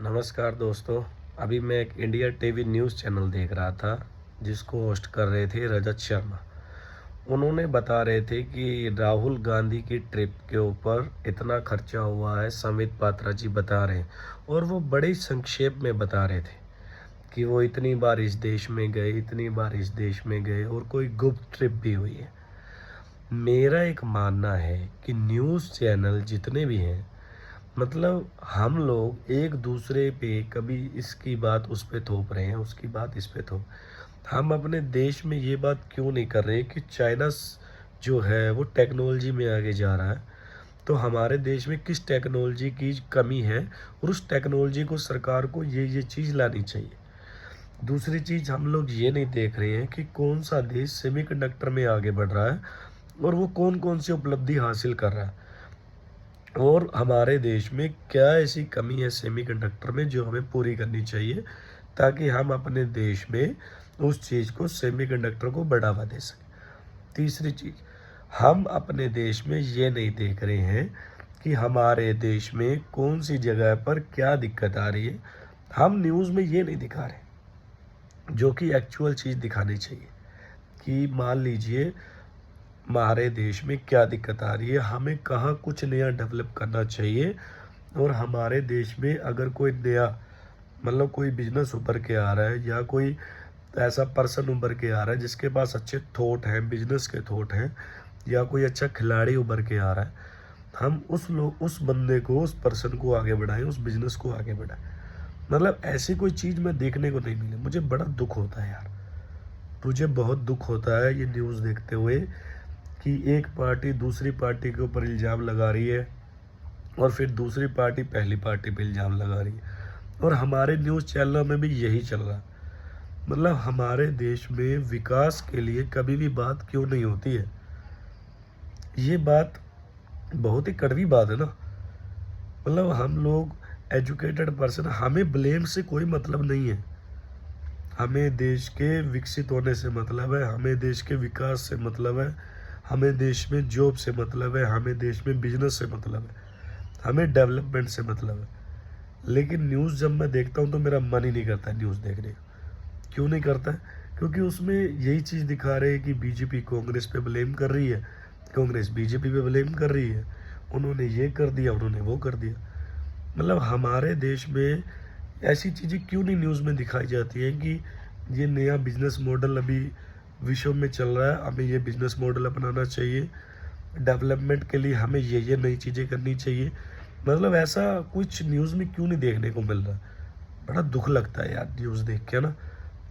नमस्कार दोस्तों। अभी मैं एक इंडिया टीवी न्यूज़ चैनल देख रहा था जिसको होस्ट कर रहे थे रजत शर्मा। उन्होंने बता रहे थे कि राहुल गांधी की ट्रिप के ऊपर इतना खर्चा हुआ है, संबित पात्रा जी बता रहे हैं। और वो बड़े संक्षेप में बता रहे थे कि वो इतनी बार इस देश में गए, इतनी बार इस देश में गए और कोई गुप्त ट्रिप भी हुई है। मेरा एक मानना है कि न्यूज़ चैनल जितने भी हैं, मतलब हम लोग एक दूसरे पे कभी इसकी बात उस पे थोप रहे हैं, उसकी बात इस पे थोप। हम अपने देश में ये बात क्यों नहीं कर रहे कि चाइना जो है वो टेक्नोलॉजी में आगे जा रहा है, तो हमारे देश में किस टेक्नोलॉजी की कमी है और उस टेक्नोलॉजी को सरकार को ये चीज़ लानी चाहिए। दूसरी चीज़, हम लोग ये नहीं देख रहे हैं कि कौन सा देश सेमीकंडक्टर में आगे बढ़ रहा है और वो कौन कौन सी उपलब्धि हासिल कर रहा है, और हमारे देश में क्या ऐसी कमी है सेमीकंडक्टर में जो हमें पूरी करनी चाहिए ताकि हम अपने देश में उस चीज़ को, सेमीकंडक्टर को बढ़ावा दे सकें। तीसरी चीज़, हम अपने देश में ये नहीं देख रहे हैं कि हमारे देश में कौन सी जगह पर क्या दिक्कत आ रही है। हम न्यूज़ में ये नहीं दिखा रहे जो कि एक्चुअल चीज़ दिखानी चाहिए कि मान लीजिए हमारे देश में क्या दिक्कत आ रही है, हमें कहाँ कुछ नया डेवलप करना चाहिए। और हमारे देश में अगर कोई नया, मतलब कोई बिजनेस उभर के आ रहा है या कोई ऐसा पर्सन उभर के आ रहा है जिसके पास अच्छे थॉट हैं, बिजनेस के थॉट हैं, या कोई अच्छा खिलाड़ी उभर के आ रहा है, हम उस बंदे को, उस पर्सन को आगे बढ़ाएं, उस बिजनेस को आगे बढ़ाएं। मतलब ऐसी कोई चीज़ मैं देखने को नहीं मिली। मुझे बड़ा दुख होता है यार, मुझे बहुत दुख होता है ये न्यूज़ देखते हुए कि एक पार्टी दूसरी पार्टी के ऊपर इल्ज़ाम लगा रही है और फिर दूसरी पार्टी पहली पार्टी पे इल्ज़ाम लगा रही है। और हमारे न्यूज़ चैनलों में भी यही चल रहा है। मतलब हमारे देश में विकास के लिए कभी भी बात क्यों नहीं होती है। ये बात बहुत ही कड़वी बात है ना। मतलब हम लोग एजुकेटेड पर्सन, हमें ब्लेम से कोई मतलब नहीं है। हमें देश के विकसित होने से मतलब है, हमें देश के विकास से मतलब है, हमें देश में जॉब से मतलब है, हमें देश में बिजनेस से मतलब है, हमें डेवलपमेंट से मतलब है। लेकिन न्यूज़ जब मैं देखता हूँ तो मेरा मन ही नहीं करता न्यूज़ देखने का। क्यों नहीं करता है? क्योंकि उसमें यही चीज़ दिखा रहे हैं कि बीजेपी कांग्रेस पे ब्लेम कर रही है, कांग्रेस बीजेपी पे ब्लेम कर रही है, उन्होंने ये कर दिया, उन्होंने वो कर दिया। मतलब हमारे देश में ऐसी चीज़ें क्यों नहीं न्यूज़ में दिखाई जाती हैं कि ये नया बिजनेस मॉडल अभी विश्व में चल रहा है, हमें ये बिजनेस मॉडल अपनाना चाहिए, डेवलपमेंट के लिए हमें ये नई चीज़ें करनी चाहिए। मतलब ऐसा कुछ न्यूज़ में क्यों नहीं देखने को मिल रहा। बड़ा दुख लगता है यार न्यूज़ देख के ना,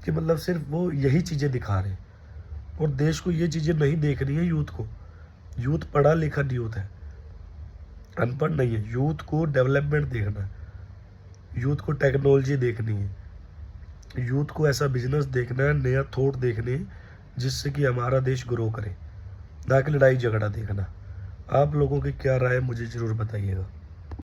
कि मतलब सिर्फ वो यही चीज़ें दिखा रहे हैं और देश को ये चीज़ें नहीं देखनी है। यूथ को, यूथ पढ़ा लिखा यूथ है, अनपढ़ नहीं है। यूथ को डेवलपमेंट देखना है, यूथ को टेक्नोलॉजी देखनी है, यूथ को ऐसा बिजनेस देखना है, नया थॉट देखने हैं जिससे कि हमारा देश ग्रो करे, ना कि लड़ाई झगड़ा देखना। आप लोगों की क्या राय है मुझे ज़रूर बताइएगा।